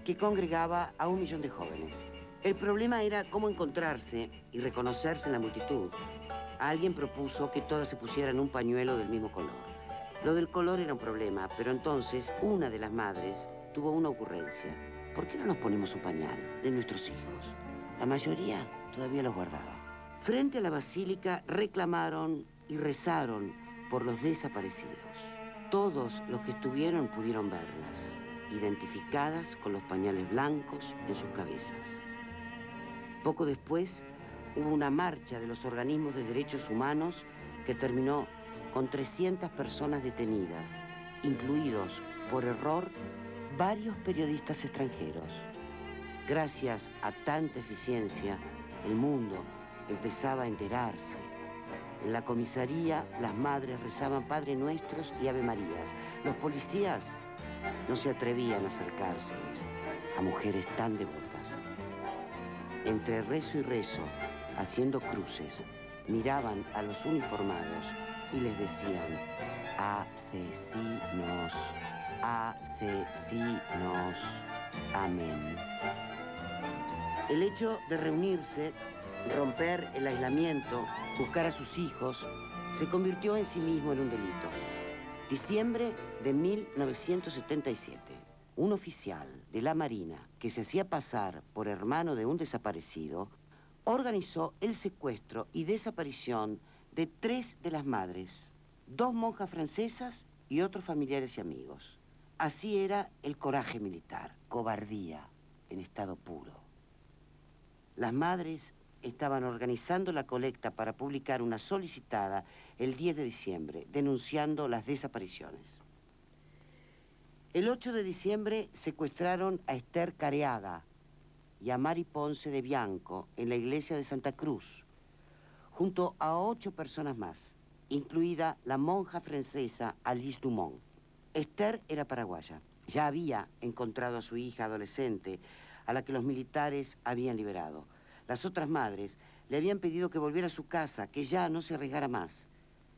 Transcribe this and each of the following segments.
que congregaba a 1 millón de jóvenes. El problema era cómo encontrarse y reconocerse en la multitud. Alguien propuso que todas se pusieran un pañuelo del mismo color. Lo del color era un problema, pero entonces una de las madres tuvo una ocurrencia. ¿Por qué no nos ponemos un pañal de nuestros hijos? La mayoría todavía los guardaba. Frente a la basílica reclamaron y rezaron por los desaparecidos. Todos los que estuvieron pudieron verlas, identificadas con los pañales blancos en sus cabezas. Poco después hubo una marcha de los organismos de derechos humanos que terminó con 300 personas detenidas, incluidos, por error, varios periodistas extranjeros. Gracias a tanta eficiencia, el mundo empezaba a enterarse. En la comisaría, las madres rezaban Padre Nuestros y Ave Marías. Los policías no se atrevían a acercárseles a mujeres tan devotas. Entre rezo y rezo, haciendo cruces, miraban a los uniformados y les decían: asesinos, asesinos, amén. El hecho de reunirse, romper el aislamiento, buscar a sus hijos, se convirtió en sí mismo en un delito. Diciembre de 1977, un oficial de la Marina que se hacía pasar por hermano de un desaparecido organizó el secuestro y desaparición de 3 de las madres, 2 monjas francesas y otros familiares y amigos. Así era el coraje militar, cobardía en estado puro. Las madres estaban organizando la colecta para publicar una solicitada el 10 de diciembre, denunciando las desapariciones. El 8 de diciembre secuestraron a Esther Careaga y a Mari Ponce de Bianco en la iglesia de Santa Cruz, junto a 8 personas más, incluida la monja francesa Alice Dumont. Esther era paraguaya. Ya había encontrado a su hija adolescente, a la que los militares habían liberado. Las otras madres le habían pedido que volviera a su casa, que ya no se arriesgara más.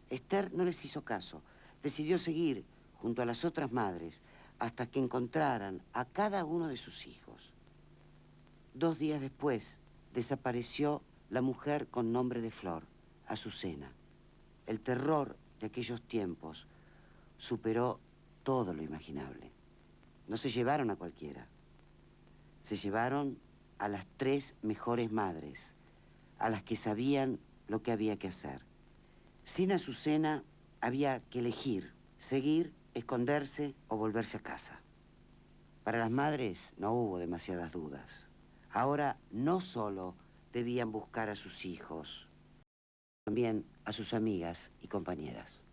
Esther no les hizo caso. Decidió seguir junto a las otras madres hasta que encontraran a cada uno de sus hijos. 2 días después, desapareció la mujer con nombre de Flor, Azucena. El terror de aquellos tiempos superó todo lo imaginable. No se llevaron a cualquiera. Se llevaron a las 3 mejores madres, a las que sabían lo que había que hacer. Sin Azucena había que elegir, seguir, esconderse o volverse a casa. Para las madres no hubo demasiadas dudas. Ahora no solo debían buscar a sus hijos, también a sus amigas y compañeras.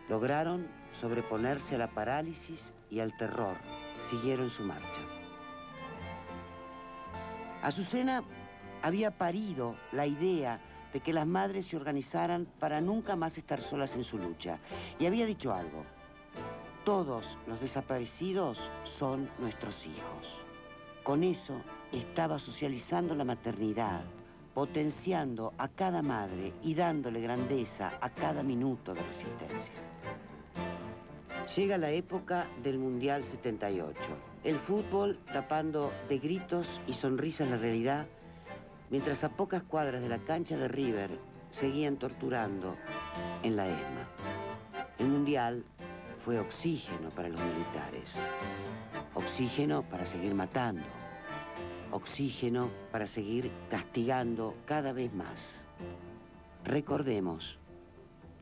Lograron sobreponerse a la parálisis y al terror. Siguieron su marcha. Azucena había parido la idea de que las madres se organizaran para nunca más estar solas en su lucha. Y había dicho algo: todos los desaparecidos son nuestros hijos. Con eso estaba socializando la maternidad, potenciando a cada madre y dándole grandeza a cada minuto de resistencia. Llega la época del Mundial 78. El fútbol tapando de gritos y sonrisas la realidad, mientras a pocas cuadras de la cancha de River seguían torturando en la ESMA. El Mundial fue oxígeno para los militares, oxígeno para seguir matando, oxígeno para seguir castigando cada vez más. Recordemos,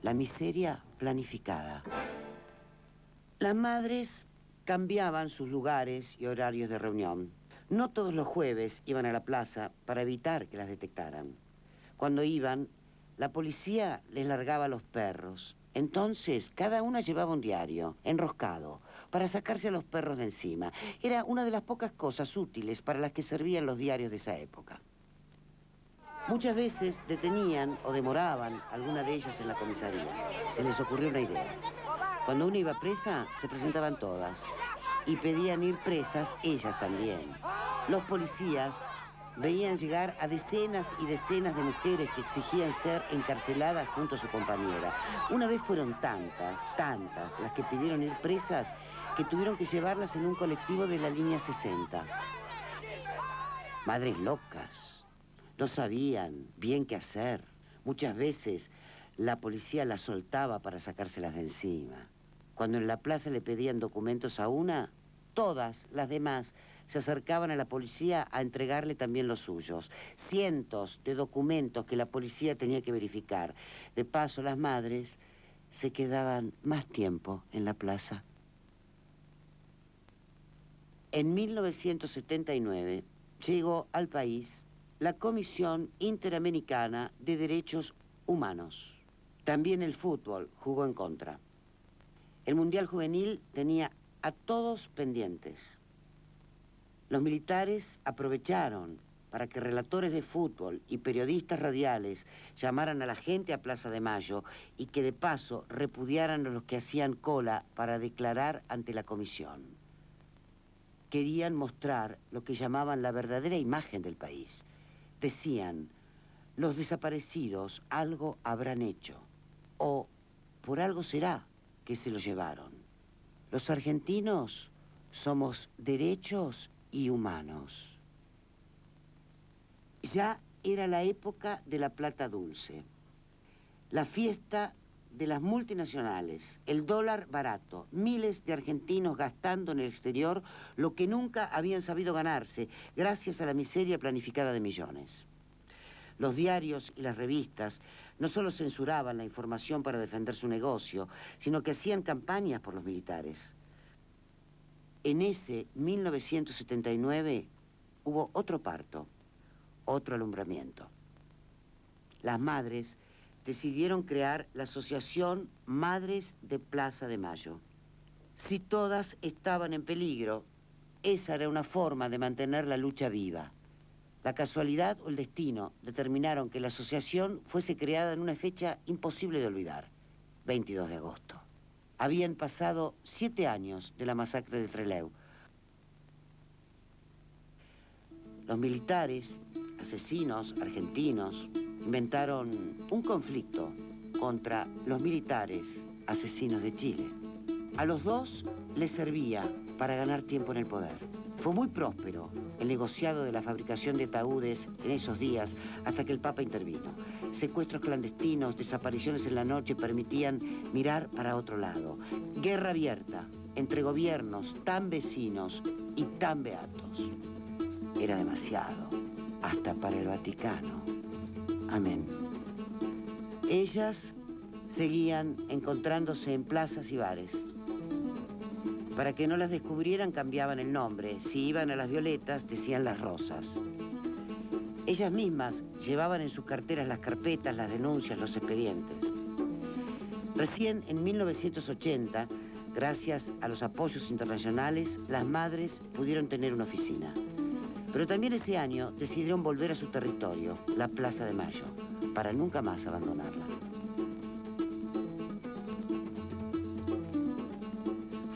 la miseria planificada. Las madres cambiaban sus lugares y horarios de reunión. No todos los jueves iban a la plaza para evitar que las detectaran. Cuando iban, la policía les largaba a los perros. Entonces, cada una llevaba un diario, enroscado, para sacarse a los perros de encima. Era una de las pocas cosas útiles para las que servían los diarios de esa época. Muchas veces detenían o demoraban a alguna de ellas en la comisaría. Se les ocurrió una idea. Cuando una iba presa, se presentaban todas. Y pedían ir presas ellas también. Los policías veían llegar a decenas y decenas de mujeres que exigían ser encarceladas junto a su compañera. Una vez fueron tantas las que pidieron ir presas que tuvieron que llevarlas en un colectivo de la línea 60. Madres locas. No sabían bien qué hacer. Muchas veces la policía las soltaba para sacárselas de encima. Cuando en la plaza le pedían documentos a una, todas las demás se acercaban a la policía a entregarle también los suyos. Cientos de documentos que la policía tenía que verificar. De paso, las madres se quedaban más tiempo en la plaza. En 1979 llegó al país la Comisión Interamericana de Derechos Humanos. También el fútbol jugó en contra. El Mundial Juvenil tenía a todos pendientes. Los militares aprovecharon para que relatores de fútbol y periodistas radiales llamaran a la gente a Plaza de Mayo y que de paso repudiaran a los que hacían cola para declarar ante la comisión. Querían mostrar lo que llamaban la verdadera imagen del país. Decían, los desaparecidos algo habrán hecho, o por algo será que se lo llevaron. Los argentinos somos derechos y humanos. Ya era la época de la plata dulce, la fiesta de las multinacionales, el dólar barato, miles de argentinos gastando en el exterior lo que nunca habían sabido ganarse gracias a la miseria planificada de millones. Los diarios y las revistas no solo censuraban la información para defender su negocio, sino que hacían campañas por los militares. En ese 1979 hubo otro parto, otro alumbramiento. Las madres decidieron crear la Asociación Madres de Plaza de Mayo. Si todas estaban en peligro, esa era una forma de mantener la lucha viva. La casualidad o el destino determinaron que la asociación fuese creada en una fecha imposible de olvidar, 22 de agosto. Habían pasado 7 años de la masacre de Trelew. Los militares, asesinos argentinos, inventaron un conflicto contra los militares asesinos de Chile. A los dos les servía para ganar tiempo en el poder. Fue muy próspero el negociado de la fabricación de ataúdes en esos días hasta que el Papa intervino. Secuestros clandestinos, desapariciones en la noche permitían mirar para otro lado. Guerra abierta entre gobiernos tan vecinos y tan beatos. Era demasiado, hasta para el Vaticano. Amén. Ellas seguían encontrándose en plazas y bares. Para que no las descubrieran, cambiaban el nombre. Si iban a las Violetas, decían las Rosas. Ellas mismas llevaban en sus carteras las carpetas, las denuncias, los expedientes. Recién en 1980, gracias a los apoyos internacionales, las madres pudieron tener una oficina. Pero también ese año decidieron volver a su territorio, la Plaza de Mayo, para nunca más abandonarla.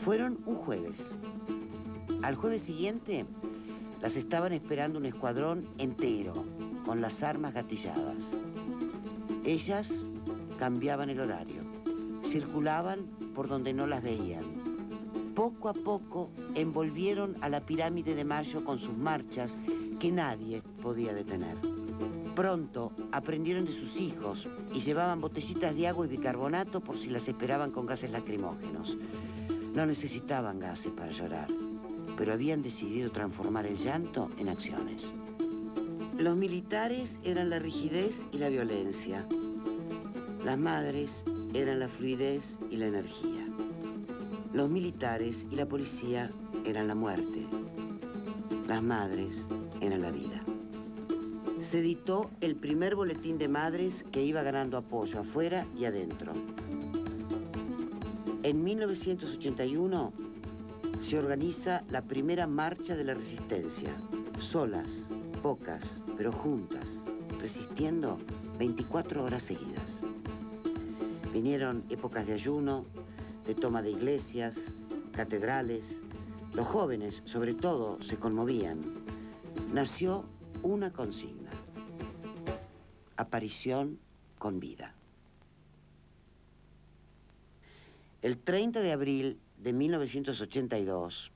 Fueron un jueves. Al jueves siguiente las estaban esperando un escuadrón entero, con las armas gatilladas. Ellas cambiaban el horario, circulaban por donde no las veían. Poco a poco envolvieron a la pirámide de Mayo con sus marchas que nadie podía detener. Pronto aprendieron de sus hijos y llevaban botellitas de agua y bicarbonato por si las esperaban con gases lacrimógenos. No necesitaban gases para llorar, pero habían decidido transformar el llanto en acciones. Los militares eran la rigidez y la violencia. Las madres eran la fluidez y la energía. Los militares y la policía eran la muerte. Las madres eran la vida. Se editó el primer boletín de madres que iba ganando apoyo afuera y adentro. En 1981 se organiza la primera marcha de la resistencia. Solas, pocas, pero juntas, resistiendo 24 horas seguidas. Vinieron épocas de ayuno, de toma de iglesias, catedrales. Los jóvenes, sobre todo, se conmovían. Nació una consigna: aparición con vida. El 30 de abril de 1982,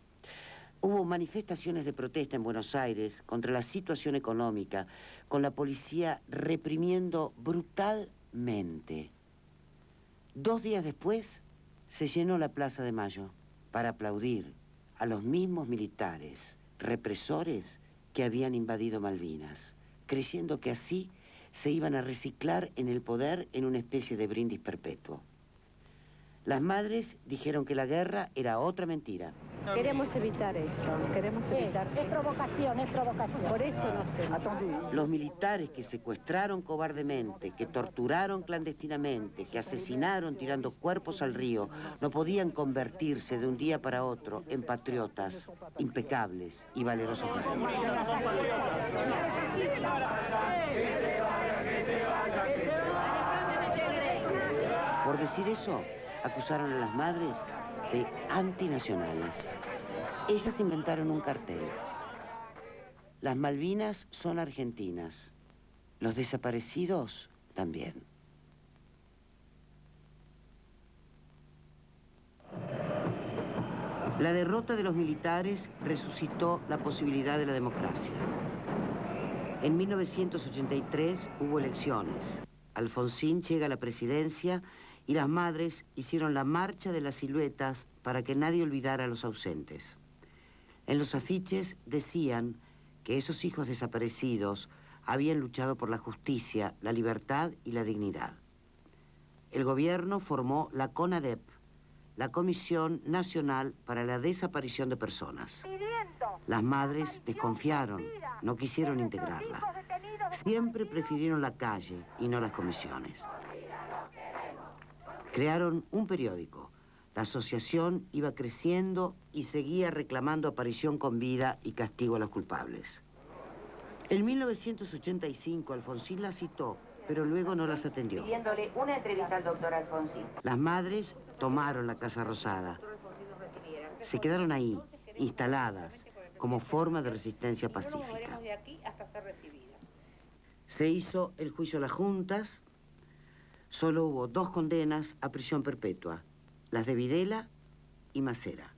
Hubo manifestaciones de protesta en Buenos Aires contra la situación económica, con la policía reprimiendo brutalmente. 2 días después, se llenó la Plaza de Mayo para aplaudir a los mismos militares represores que habían invadido Malvinas, creyendo que así se iban a reciclar en el poder en una especie de brindis perpetuo. Las madres dijeron que la guerra era otra mentira. Queremos evitar esto, queremos evitar... Es provocación, es provocación. Por eso no hacemos. Los militares que secuestraron cobardemente, que torturaron clandestinamente, que asesinaron tirando cuerpos al río, no podían convertirse de un día para otro en patriotas impecables y valerosos guerreros. Por decir eso, acusaron a las madres de antinacionales. Ellas inventaron un cartel. Las Malvinas son argentinas. Los desaparecidos también. La derrota de los militares resucitó la posibilidad de la democracia. En 1983 hubo elecciones. Alfonsín llega a la presidencia y las madres hicieron la marcha de las siluetas para que nadie olvidara a los ausentes. En los afiches decían que esos hijos desaparecidos habían luchado por la justicia, la libertad y la dignidad. El gobierno formó la CONADEP, la Comisión Nacional para la Desaparición de Personas. Las madres desconfiaron, no quisieron integrarla. Siempre prefirieron la calle y no las comisiones. Crearon un periódico. La asociación iba creciendo y seguía reclamando aparición con vida y castigo a los culpables. En 1985 Alfonsín las citó, pero luego no las atendió. Pidiéndole una entrevista al doctor Alfonsín. Las madres tomaron la Casa Rosada. Se quedaron ahí, instaladas, como forma de resistencia pacífica. Se hizo el juicio a las juntas. Solo hubo 2 condenas a prisión perpetua, las de Videla y Macera.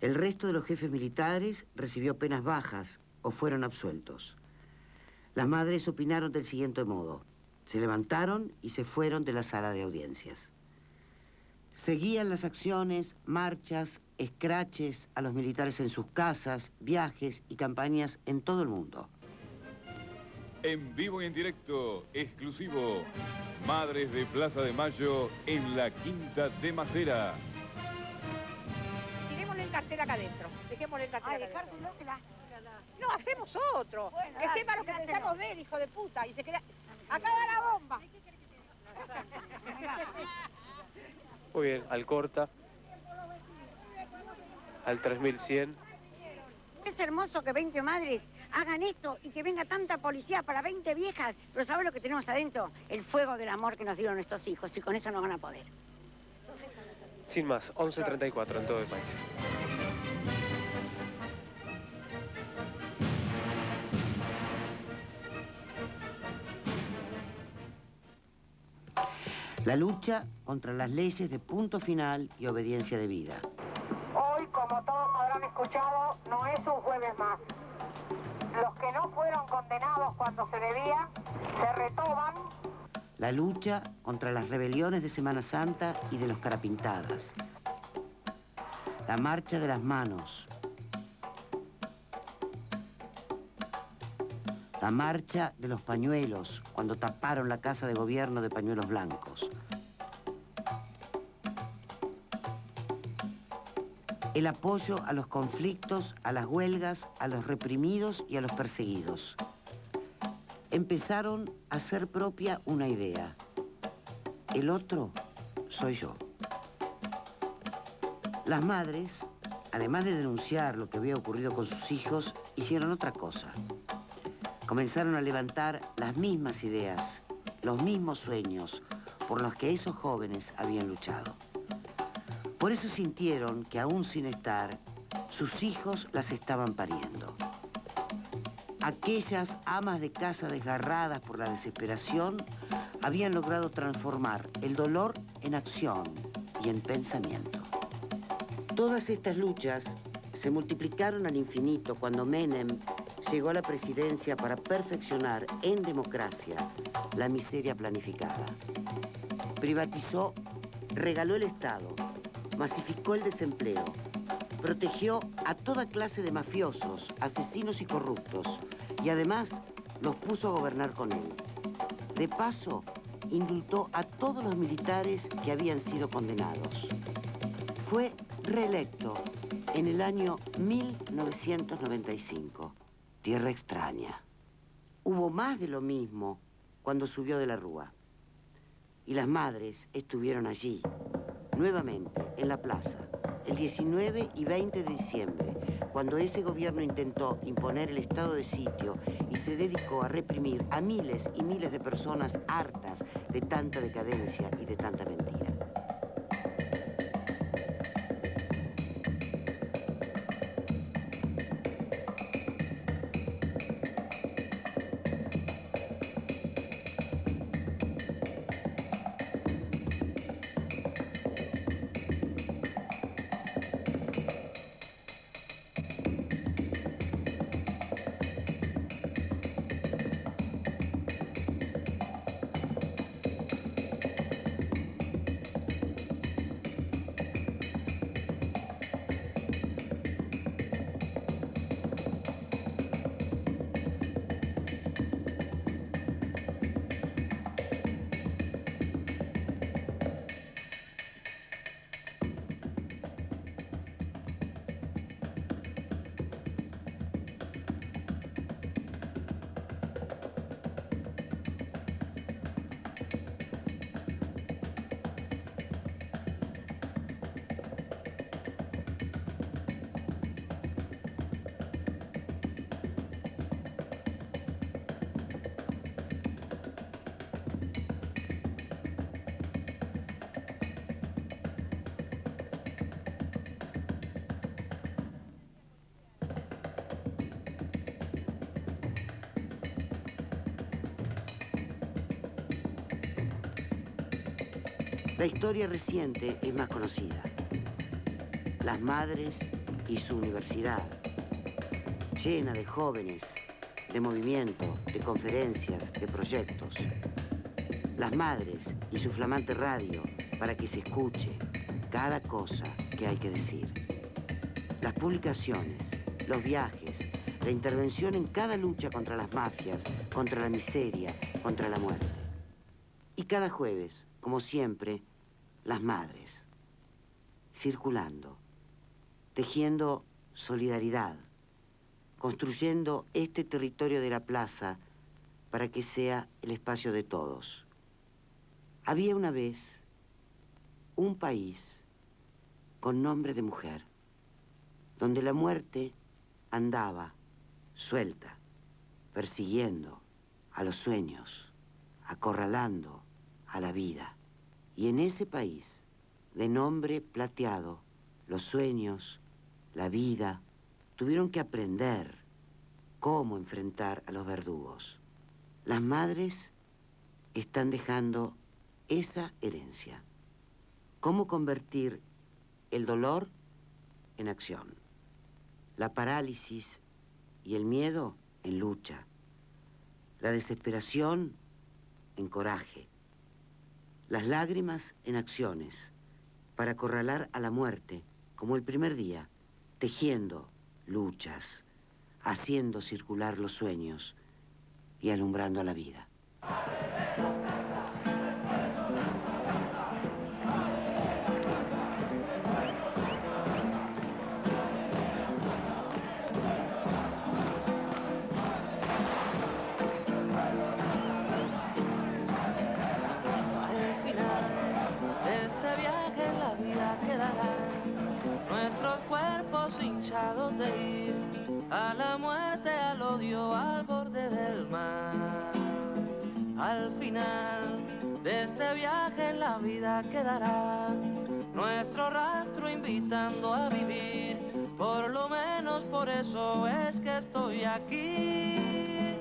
El resto de los jefes militares recibió penas bajas o fueron absueltos. Las madres opinaron del siguiente modo. Se levantaron y se fueron de la sala de audiencias. Seguían las acciones, marchas, escraches a los militares en sus casas, viajes y campañas en todo el mundo. En vivo y en directo, exclusivo, Madres de Plaza de Mayo en la Quinta de Macera. Tirémosle el cartel acá adentro. Dejémosle el cartel acá adentro. No, hacemos otro. Bueno, que sepa lo que pensamos de él, hijo de puta. Y se queda... ¡Acá va la bomba! Muy bien, al corta. Al 3100. Es hermoso que 20 madres hagan esto y que venga tanta policía para 20 viejas. Pero ¿sabes lo que tenemos adentro? El fuego del amor que nos dieron nuestros hijos y con eso no van a poder. Sin más, 11:34 en todo el país. La lucha contra las leyes de punto final y obediencia debida. Hoy, como todos habrán escuchado, no es un jueves más. Los que no fueron condenados cuando se debía, se retoman. La lucha contra las rebeliones de Semana Santa y de los carapintadas. La marcha de las manos. La marcha de los pañuelos, cuando taparon la Casa de Gobierno de pañuelos blancos. El apoyo a los conflictos, a las huelgas, a los reprimidos y a los perseguidos. Empezaron a hacer propia una idea. El otro soy yo. Las madres, además de denunciar lo que había ocurrido con sus hijos, hicieron otra cosa. Comenzaron a levantar las mismas ideas, los mismos sueños por los que esos jóvenes habían luchado. Por eso sintieron que aún sin estar, sus hijos las estaban pariendo. Aquellas amas de casa desgarradas por la desesperación habían logrado transformar el dolor en acción y en pensamiento. Todas estas luchas se multiplicaron al infinito cuando Menem llegó a la presidencia para perfeccionar en democracia la miseria planificada. Privatizó, regaló el Estado, masificó el desempleo, protegió a toda clase de mafiosos, asesinos y corruptos, y además los puso a gobernar con él. De paso, indultó a todos los militares que habían sido condenados. Fue reelecto en el año 1995. Tierra extraña. Hubo más de lo mismo cuando subió de la Rúa. Y las madres estuvieron allí, nuevamente, en la plaza, el 19 y 20 de diciembre, cuando ese gobierno intentó imponer el estado de sitio y se dedicó a reprimir a miles y miles de personas hartas de tanta decadencia y de tanta mentira. La historia reciente es más conocida. Las madres y su universidad, llena de jóvenes, de movimiento, de conferencias, de proyectos. Las madres y su flamante radio para que se escuche cada cosa que hay que decir. Las publicaciones, los viajes, la intervención en cada lucha contra las mafias, contra la miseria, contra la muerte. Y cada jueves, como siempre, las madres, circulando, tejiendo solidaridad, construyendo este territorio de la plaza para que sea el espacio de todos. Había una vez un país con nombre de mujer, donde la muerte andaba suelta, persiguiendo a los sueños, acorralando a la vida. Y en ese país, de nombre plateado, los sueños, la vida, tuvieron que aprender cómo enfrentar a los verdugos. Las madres están dejando esa herencia. Cómo convertir el dolor en acción, la parálisis y el miedo en lucha, la desesperación en coraje, las lágrimas en acciones, para acorralar a la muerte, como el primer día, tejiendo luchas, haciendo circular los sueños y alumbrando a la vida. Hinchados de ir a la muerte, al odio, al borde del mar. Al final de este viaje en la vida quedará nuestro rastro invitando a vivir. Por lo menos por eso es que estoy aquí.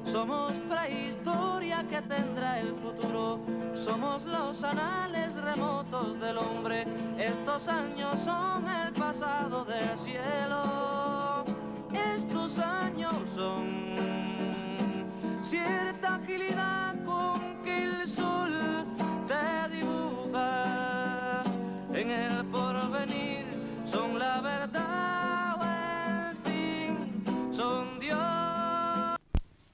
Somos prehistoria vida que tendrá el futuro. Somos los anales remotos del hombre, estos años son el pasado del cielo. Estos años son cierta agilidad con que el sol te dibuja en el